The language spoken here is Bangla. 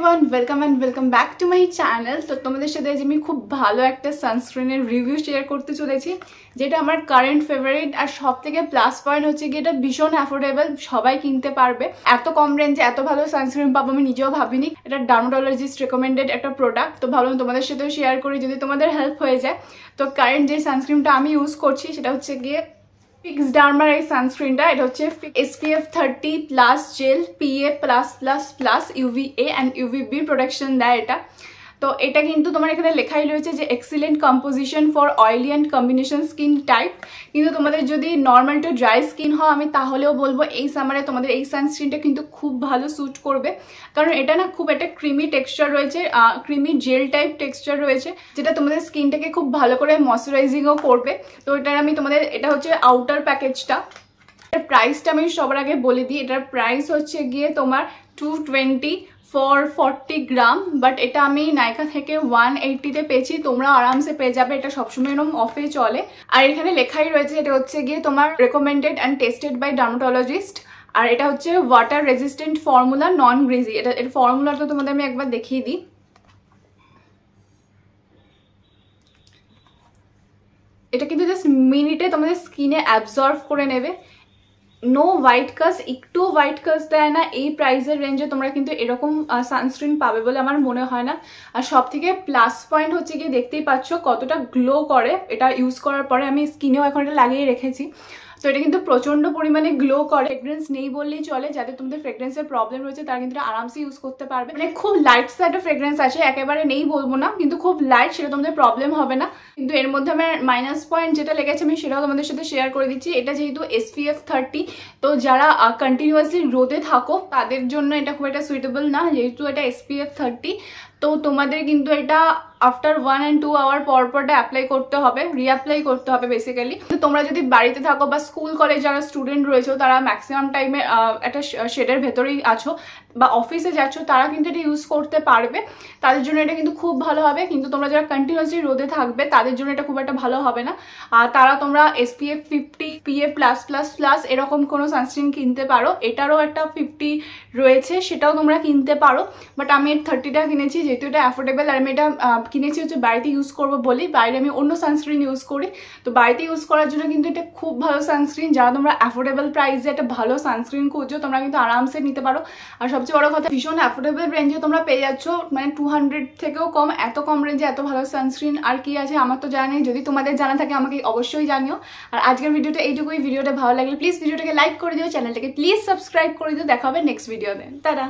Everyone, welcome back to my channel. তো তোমাদের সাথে আজ আমি খুব ভালো একটা সানস্ক্রিনের রিভিউ শেয়ার করতে চলেছি, যেটা আমার কারেন্ট ফেভারিট। আর সব থেকে প্লাস পয়েন্ট হচ্ছে কি, এটা ভীষণ অ্যাফোর্ডেবল, সবাই কিনতে পারবে। এত কম রেঞ্জে এত ভালো সানস্ক্রিন পাবো আমি নিজেও ভাবিনি। এটা ডার্মাটোলজিস্ট রেকমেন্ডেড একটা প্রোডাক্ট, তো ভাবলাম তোমাদের সাথেও শেয়ার করি যদি তোমাদের হেল্প হয়ে যায়। তো কারেন্ট যে সানস্ক্রিনটা আমি ইউজ করছি সেটা হচ্ছে গিয়ে ফিক্স ডার্মার এই সানস্ক্রিনটা। এটা হচ্ছে SPF 30+ gel PA+++ UVA and UVB protection দেয় এটা। তো এটা কিন্তু তোমার এখানে লেখাই রয়েছে যে excellent composition for oily and combination skin type. কিন্তু তোমাদের যদি নর্মাল টু ড্রাই স্কিন হয় আমি তাহলেও বলবো এই সামারে তোমাদের এই সানস্ক্রিনটা কিন্তু খুব ভালো স্যুট করবে, কারণ এটা না খুব একটা ক্রিমি টেক্সচার রয়েছে, ক্রিমি জেল টাইপ টেক্সচার রয়েছে, যেটা তোমাদের স্কিনটাকে খুব ভালো করে ময়শ্চারাইজিংও করবে। তো এটার আমি তোমাদের, এটা হচ্ছে আউটার প্যাকেজটা। এটার প্রাইসটা আমি সবার আগে বলে দিই। এটার প্রাইস হচ্ছে গিয়ে তোমার 220 ফর 40 গ্রাম, বাট এটা আমি নাইকা থেকে 180-তে পেয়েছি। তোমরা আরামসে পেয়ে যাবে, এটা সবসময় এরকম অফে চলে। আর এখানে লেখাই রয়েছে এটা হচ্ছে গিয়ে তোমার recommended and tested by dermatologist. আর এটা হচ্ছে water resistant formula, non greasy. এর ফর্মুলাটা তোমাদের আমি একবার দেখিয়ে দিই। এটা কিন্তু জাস্ট মিনিটে তোমাদের স্কিনে অ্যাবজর্ভ করে নেবে। নো হোয়াইট কাস্ট, একটু হোয়াইট কাস্ট দেয় না। এই প্রাইসের রেঞ্জে তোমরা কিন্তু এরকম সানস্ক্রিন পাবে বলে আমার মনে হয় না। আর সব থেকে প্লাস পয়েন্ট হচ্ছে গিয়ে দেখতেই পাচ্ছ কতটা গ্লো করে এটা ইউজ করার পরে। আমি স্কিনেও এখন এটা লাগিয়ে রেখেছি, তো এটা কিন্তু প্রচন্ড পরিমাণে গ্লো করে। ফ্রেগ্রেন্স নেই বললেই চলে, যাদের তোমাদের ফ্রেগ্রেন্সের প্রবলেম রয়েছে তারা কিন্তু আরামসে ইউজ করতে পারবে। মানে খুব লাইট সাইডের ফ্রেগ্রেন্স আছে, একেবারে নেই বলবো না, কিন্তু খুব লাইট, সেটা তোমাদের প্রবলেম হবে না। কিন্তু এর মধ্যে আমার মাইনাস পয়েন্ট যেটা লেগেছে আমি সেটাও তোমাদের সাথে শেয়ার করে দিচ্ছি। এটা যেহেতু SPF 30, তো যারা কন্টিনিউয়াসলি রোদে থাকো তাদের জন্য এটা খুব একটা সুইটেবল না, যেহেতু এটা SPF 30। তো তোমাদের কিন্তু এটা আফটার 1 and 2 আওয়ার পরটা অ্যাপ্লাই করতে হবে, রিঅ্যাপ্লাই করতে হবে বেসিক্যালি। তোমরা যদি বাড়িতে থাকো বা স্কুল কলেজ যারা স্টুডেন্ট রয়েছে তারা ম্যাক্সিমাম টাইমে একটা শেডের ভেতরেই আছো বা অফিসে যাচ্ছ, তারা কিন্তু এটা ইউজ করতে পারবে, তাদের জন্য এটা কিন্তু খুব ভালো হবে। কিন্তু তোমরা যারা কন্টিনিউয়াসলি রোদে থাকবে তাদের জন্য এটা খুব একটা ভালো হবে না। আর তারা তোমরা SPF 50 PA+++ এরকম কোনো সানস্ক্রিন কিনতে পারো। এটারও একটা 50 রয়েছে, সেটাও তোমরা কিনতে পারো, বাট আমি 30টা কিনেছি যেহেতু এটা অ্যাফোর্ডেবল। আর আমি এটা কিনেছি হচ্ছে বাড়িতে ইউজ করবো বলি, বাইরে আমি অন্য সানস্ক্রিন ইউজ করি। তো বাড়িতে ইউজ করার জন্য কিন্তু এটা খুব ভালো সানস্ক্রিন। যারা তোমরা অ্যাফোর্ডেবল প্রাইসে একটা ভালো সানস্ক্রিন খুঁজছো তোমরা কিন্তু আরামসে নিতে পারো। আর সবচেয়ে বড় কথা, ভীষণ অ্যাফোর্ডেবল রেঞ্জে তোমরা পেয়ে যাচ্ছ, মানে 200 থেকেও কম। এত কম রেঞ্জে এত ভালো সানস্ক্রিন আর কি আছে আমার তো জানা নেই। যদি তোমাদের জানা থাকে আমাকে অবশ্যই জানিও। আর আজকের ভিডিওটা এইটুকুই। ভিডিওটা ভালো লাগলে প্লিজ ভিডিওটাকে লাইক করে দিও, চ্যানেলটাকে প্লিজ সাবস্ক্রাইব করে দিও। দেখা হবে নেক্সট ভিডিওতে। টাটা।